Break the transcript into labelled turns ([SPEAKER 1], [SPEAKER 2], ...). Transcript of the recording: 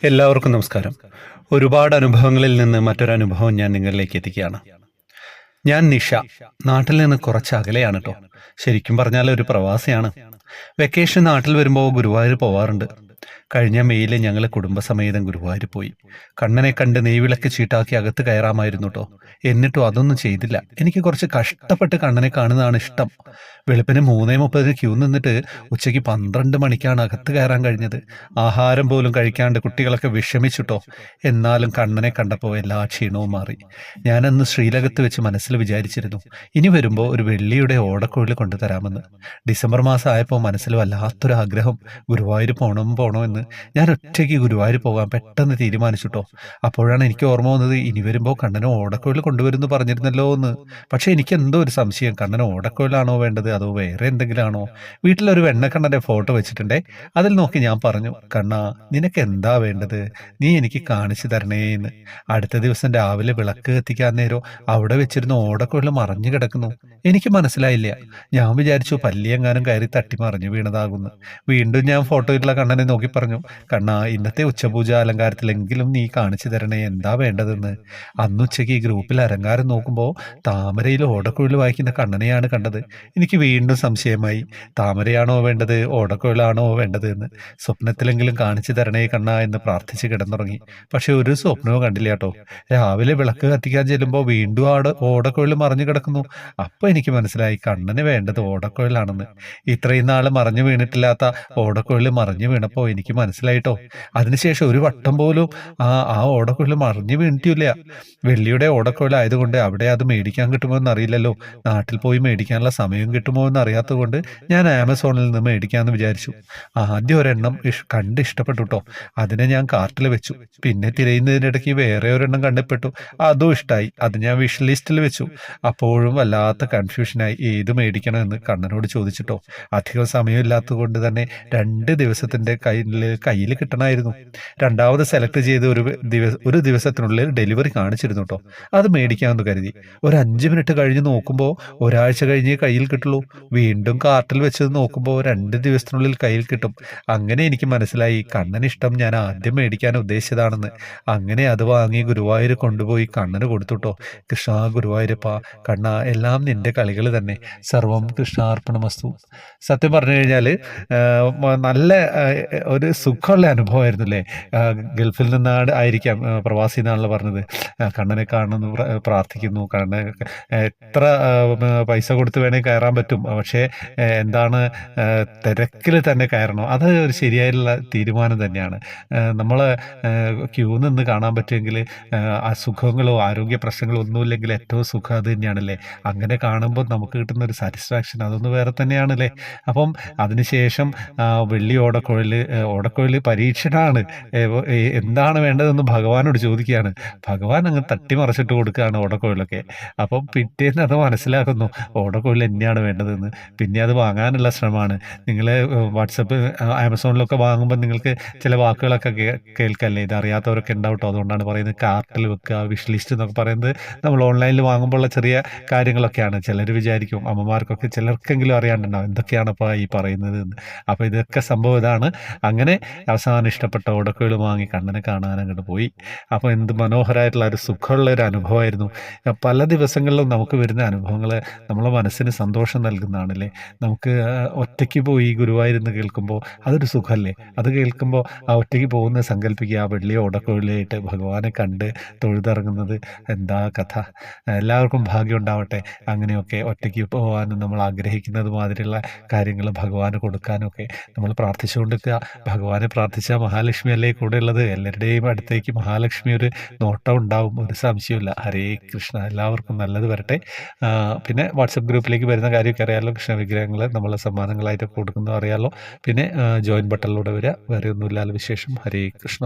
[SPEAKER 1] എല്ലാവർക്കും നമസ്കാരം. ഒരുപാട് അനുഭവങ്ങളിൽ നിന്ന് മറ്റൊരനുഭവം ഞാൻ നിങ്ങളിലേക്ക് എത്തിക്കുകയാണ്. ഞാൻ നിഷ. നാട്ടിൽ നിന്ന് കുറച്ച് അകലെയാണ് ട്ടോ. ശരിക്കും പറഞ്ഞാൽ ഒരു പ്രവാസിയാണ്. വെക്കേഷൻ നാട്ടിൽ വരുമ്പോൾ ഗുരുവായൂർ പോവാറുണ്ട്. കഴിഞ്ഞ മെയ്യിൽ ഞങ്ങൾ കുടുംബസമേതം ഗുരുവായൂർ പോയി. കണ്ണനെ കണ്ട് നെയ്വിളക്ക് ചീട്ടാക്കി അകത്ത് കയറാമായിരുന്നു ട്ടോ. എന്നിട്ടും അതൊന്നും ചെയ്തില്ല. എനിക്ക് കുറച്ച് കഷ്ടപ്പെട്ട് കണ്ണനെ കാണുന്നതാണ് ഇഷ്ടം. വെളുപ്പിന് 3:30 ക്യൂ നിന്നിട്ട് ഉച്ചയ്ക്ക് 12 മണിക്കാണ് അകത്ത് കയറാൻ കഴിഞ്ഞത്. ആഹാരം പോലും കഴിക്കാണ്ട് കുട്ടികളൊക്കെ വിഷമിച്ചുട്ടോ. എന്നാലും കണ്ണനെ കണ്ടപ്പോൾ എല്ലാ ക്ഷീണവും മാറി. ഞാനന്ന് ശ്രീലകത്ത് വെച്ച് മനസ്സിൽ വിചാരിച്ചിരുന്നു, ഇനി വരുമ്പോൾ ഒരു വെള്ളിയുടെ ഓടക്കുഴൽ കൊണ്ടുതരാമെന്ന്. ഡിസംബർ മാസം ആയപ്പോൾ മനസ്സിൽ വല്ലാത്തൊരു ആഗ്രഹം, ഗുരുവായൂർ പോണോ എന്ന്. ഞാൻ ഒറ്റയ്ക്ക് ഗുരുവായൂർ പോകാൻ പെട്ടെന്ന് തീരുമാനിച്ചുട്ടോ. അപ്പോഴാണ് എനിക്ക് ഓർമ്മ വന്നത്, ഇനി വരുമ്പോൾ കണ്ണന് ഓടക്കുഴൽ കൊണ്ടുവരുമെന്ന് പറഞ്ഞിരുന്നല്ലോ എന്ന്. പക്ഷെ എനിക്ക് എന്തോ ഒരു സംശയം, കണ്ണന് ഓടക്കുഴലാണോ വേണ്ടത് അതോ വേറെ എന്തെങ്കിലും ആണോ? വീട്ടിലൊരു വെണ്ണക്കണ്ണന്റെ ഫോട്ടോ വെച്ചിട്ടുണ്ടേ. അതിൽ നോക്കി ഞാൻ പറഞ്ഞു, കണ്ണാ നിനക്ക് എന്താ വേണ്ടത്, നീ എനിക്ക് കാണിച്ചു തരണേ എന്ന്. അടുത്ത ദിവസം രാവിലെ വിളക്ക് കത്തിക്കാൻ നേരം അവിടെ വെച്ചിരുന്ന ഓടക്കുഴൽ മറിഞ്ഞു കിടക്കുന്നു. എനിക്ക് മനസ്സിലായില്ല. ഞാൻ വിചാരിച്ചു പല്ലിയെങ്ങാനും കയറി തട്ടി മറിഞ്ഞു വീണതാകുന്നു. വീണ്ടും ഞാൻ ഫോട്ടോയിലുള്ള കണ്ണനെ നോക്കി പറഞ്ഞു, കണ്ണാ ഇന്നത്തെ ഉച്ചപൂജ അലങ്കാരത്തിലെങ്കിലും നീ കാണിച്ചു തരണേ, എന്താ വേണ്ടതെന്ന്. അന്ന് ഉച്ചയ്ക്ക് ഈ ഗ്രൂപ്പിൽ അലങ്കാരം നോക്കുമ്പോൾ താമരയിൽ ഓടക്കുഴൽ വായിക്കുന്ന കണ്ണനെയാണ് കണ്ടത്. എനിക്ക് വീണ്ടും സംശയമായി, താമരയാണോ വേണ്ടത് ഓടക്കുഴലാണോ വേണ്ടത് എന്ന്. സ്വപ്നത്തിലെങ്കിലും കാണിച്ചു തരണേ കണ്ണ എന്ന് പ്രാർത്ഥിച്ച് കിടന്നുറങ്ങി. പക്ഷെ ഒരു സ്വപ്നവും കണ്ടില്ല കേട്ടോ. രാവിലെ വിളക്ക് കത്തിക്കാൻ ചെല്ലുമ്പോൾ വീണ്ടും ഓടക്കുഴൽ മറിഞ്ഞു കിടക്കുന്നു. അപ്പൊ എനിക്ക് മനസ്സിലായി, കണ്ണന് വേണ്ടത് ഓടക്കുഴലാണെന്ന്. ഇത്രയും നാള് മറിഞ്ഞു വീണിട്ടില്ലാത്ത ഓടക്കുഴൽ മറിഞ്ഞു വീണപ്പോൾ എനിക്ക് മനസ്സിലായിട്ടോ. അതിനുശേഷം ഒരു വട്ടം പോലും ആ ഓടക്കുഴൽ മറിഞ്ഞു വീണിട്ടില്ല. വെള്ളിയുടെ ഓടക്കുഴൽ ആയതുകൊണ്ട് അവിടെ അത് മേടിക്കാൻ കിട്ടുമോ എന്നറിയില്ലല്ലോ. നാട്ടിൽ പോയി മേടിക്കാനുള്ള സമയം കിട്ടുമോ എന്ന് അറിയാത്തത് കൊണ്ട് ഞാൻ ആമസോണിൽ നിന്ന് മേടിക്കാമെന്ന് വിചാരിച്ചു. ആദ്യം ഒരെണ്ണം കണ്ട് ഇഷ്ടപ്പെട്ടു കേട്ടോ. അതിനെ ഞാൻ കാർട്ടിൽ വെച്ചു. പിന്നെ തിരയുന്നതിനിടയ്ക്ക് വേറെ ഒരെണ്ണം കണ്ടപ്പെട്ടു, അതും ഇഷ്ടമായി. അത് ഞാൻ വിഷ് ലിസ്റ്റിൽ വെച്ചു. അപ്പോഴും വല്ലാത്ത കൺഫ്യൂഷനായി, ഏത് മേടിക്കണമെന്ന് കണ്ണനോട് ചോദിച്ചിട്ടോ. അധികം സമയമില്ലാത്തത് കൊണ്ട് തന്നെ 2 ദിവസത്തിന്റെ കയ്യിൽ കിട്ടണമായിരുന്നു. രണ്ടാമത് സെലക്ട് ചെയ്ത് ഒരു ദിവസത്തിനുള്ളിൽ ഡെലിവറി കാണിച്ചിരുന്നു കേട്ടോ. അത് മേടിക്കാമെന്ന് കരുതി. ഒരു 5 മിനിറ്റ് കഴിഞ്ഞ് നോക്കുമ്പോൾ ഒരാഴ്ച കഴിഞ്ഞ് കയ്യിൽ കിട്ടുള്ളൂ. വീണ്ടും കാർട്ടിൽ വെച്ചത് നോക്കുമ്പോൾ 2 ദിവസത്തിനുള്ളിൽ കയ്യിൽ കിട്ടും. അങ്ങനെ എനിക്ക് മനസ്സിലായി, കണ്ണന് ഇഷ്ടം ഞാൻ ആദ്യം മേടിക്കാൻ ഉദ്ദേശിച്ചതാണെന്ന്. അങ്ങനെ അത് വാങ്ങി ഗുരുവായൂർ കൊണ്ടുപോയി കണ്ണന് കൊടുത്തുട്ടോ. കൃഷ്ണ ഗുരുവായൂരപ്പ, കണ്ണ എല്ലാം നിന്റെ കളികൾ തന്നെ, സർവം കൃഷ്ണാർപ്പണമസ്തു. സത്യം പറഞ്ഞു കഴിഞ്ഞാൽ നല്ല ഒരു സുഖമുള്ള അനുഭവമായിരുന്നു അല്ലേ. ഗൾഫിൽ നിന്നാണ് ആയിരിക്കാം, പ്രവാസി എന്നാണല്ലോ പറഞ്ഞത്. കണ്ണനെ കാണുന്നു, പ്രാർത്ഥിക്കുന്നു. കണ്ണനെ എത്ര പൈസ കൊടുത്ത് വേണേൽ കയറാൻ പറ്റും. പക്ഷേ എന്താണ്, തിരക്കിൽ തന്നെ കയറണം. അത് ഒരു ശരിയായിട്ടുള്ള തീരുമാനം തന്നെയാണ്. നമ്മൾ ക്യൂ നിന്ന് കാണാൻ പറ്റുമെങ്കിൽ അസുഖങ്ങളോ ആരോഗ്യ പ്രശ്നങ്ങളോ ഒന്നുമില്ലെങ്കിൽ ഏറ്റവും സുഖം അത് തന്നെയാണല്ലേ. അങ്ങനെ കാണുമ്പോൾ നമുക്ക് കിട്ടുന്ന ഒരു സാറ്റിസ്ഫാക്ഷൻ അതൊന്ന് വേറെ തന്നെയാണല്ലേ. അപ്പം അതിനുശേഷം വെള്ളി ഓടക്കുഴൽ പരീക്ഷണമാണ്. എന്താണ് വേണ്ടതെന്ന് ഭഗവാനോട് ചോദിക്കുകയാണ്. ഭഗവാൻ അങ്ങ് തട്ടിമറിച്ചിട്ട് കൊടുക്കുകയാണ് ഓടക്കുഴലൊക്കെ. അപ്പം പിറ്റേന്ന് അത് മനസ്സിലാക്കുന്നു, ഓടക്കുഴൽ തന്നെയാണ് വേണ്ടതെന്ന്. പിന്നെ അത് വാങ്ങാനുള്ള ശ്രമമാണ്. നിങ്ങൾ വാട്സപ്പ് ആമസോണിലൊക്കെ വാങ്ങുമ്പോൾ നിങ്ങൾക്ക് ചില വാക്കുകളൊക്കെ കേൾക്കല്ലേ, ഇത് അറിയാത്തവരൊക്കെ ഉണ്ടാവട്ടോ. അതുകൊണ്ടാണ് പറയുന്നത് കാർട്ടിൽ വെക്കുക, വിഷ് ലിസ്റ്റ് എന്നൊക്കെ പറയുന്നത് നമ്മൾ ഓൺലൈനിൽ വാങ്ങുമ്പോഴുള്ള ചെറിയ കാര്യങ്ങളൊക്കെയാണ്. ചിലർ വിചാരിക്കും, അമ്മമാർക്കൊക്കെ ചിലർക്കെങ്കിലും അറിയാണ്ടുണ്ടാവും എന്തൊക്കെയാണപ്പോൾ ഈ പറയുന്നത് എന്ന്. അപ്പോൾ ഇതൊക്കെ സംഭവം ഇതാണ്. അങ്ങനെ അവസാനം ഇഷ്ടപ്പെട്ട ഓടക്കുഴൽ വാങ്ങി കണ്ണനെ കാണാൻ അങ്ങോട്ട് പോയി. അപ്പോൾ എന്ത് മനോഹരമായിട്ടുള്ള ഒരു സുഖമുള്ള ഒരു അനുഭവമായിരുന്നു. പല ദിവസങ്ങളിലും നമുക്ക് വരുന്ന അനുഭവങ്ങൾ നമ്മളെ മനസ്സിന് സന്തോഷം നൽകുന്നതാണല്ലേ. നമുക്ക് ഒറ്റയ്ക്ക് പോയി ഗുരുവായൂരെന്ന് കേൾക്കുമ്പോൾ അതൊരു സുഖമല്ലേ. അത് കേൾക്കുമ്പോൾ ആ ഒറ്റയ്ക്ക് പോകുന്ന സങ്കല്പിക്കുക, ആ വെള്ളിയ ഓടക്കുഴലായിട്ട് ഭഗവാനെ കണ്ട് തൊഴുതിറങ്ങുന്നത്, എന്താ കഥ. എല്ലാവർക്കും ഭാഗ്യം ഉണ്ടാവട്ടെ. അങ്ങനെയൊക്കെ ഒറ്റയ്ക്ക് പോകാനും നമ്മൾ ആഗ്രഹിക്കുന്നത് മാതിരിയുള്ള കാര്യങ്ങൾ ഭഗവാന് കൊടുക്കാനൊക്കെ നമ്മൾ പ്രാർത്ഥിച്ചുകൊണ്ടിരിക്കുക. ഭഗവാനെ പ്രാർത്ഥിച്ചാൽ മഹാലക്ഷ്മി അല്ലേ കൂടെ ഉള്ളത്. എല്ലാവരുടെയും അടുത്തേക്ക് മഹാലക്ഷ്മി ഒരു നോട്ടം ഉണ്ടാവും, ഒരു സംശയമില്ല. ഹരേ കൃഷ്ണ. എല്ലാവർക്കും നല്ലത് വരട്ടെ. പിന്നെ വാട്സപ്പ് ഗ്രൂപ്പിലേക്ക് വരുന്ന കാര്യമൊക്കെ അറിയാമല്ലോ. കൃഷ്ണ വിഗ്രഹങ്ങൾ നമ്മൾ സമ്മാനങ്ങളായിട്ട് കൊടുക്കുന്നത് അറിയാമല്ലോ. പിന്നെ ജോയിൻ ബട്ടണിലൂടെ വരിക. വേറെ ഒന്നുമില്ലാതെ വിശേഷം. ഹരേ കൃഷ്ണ.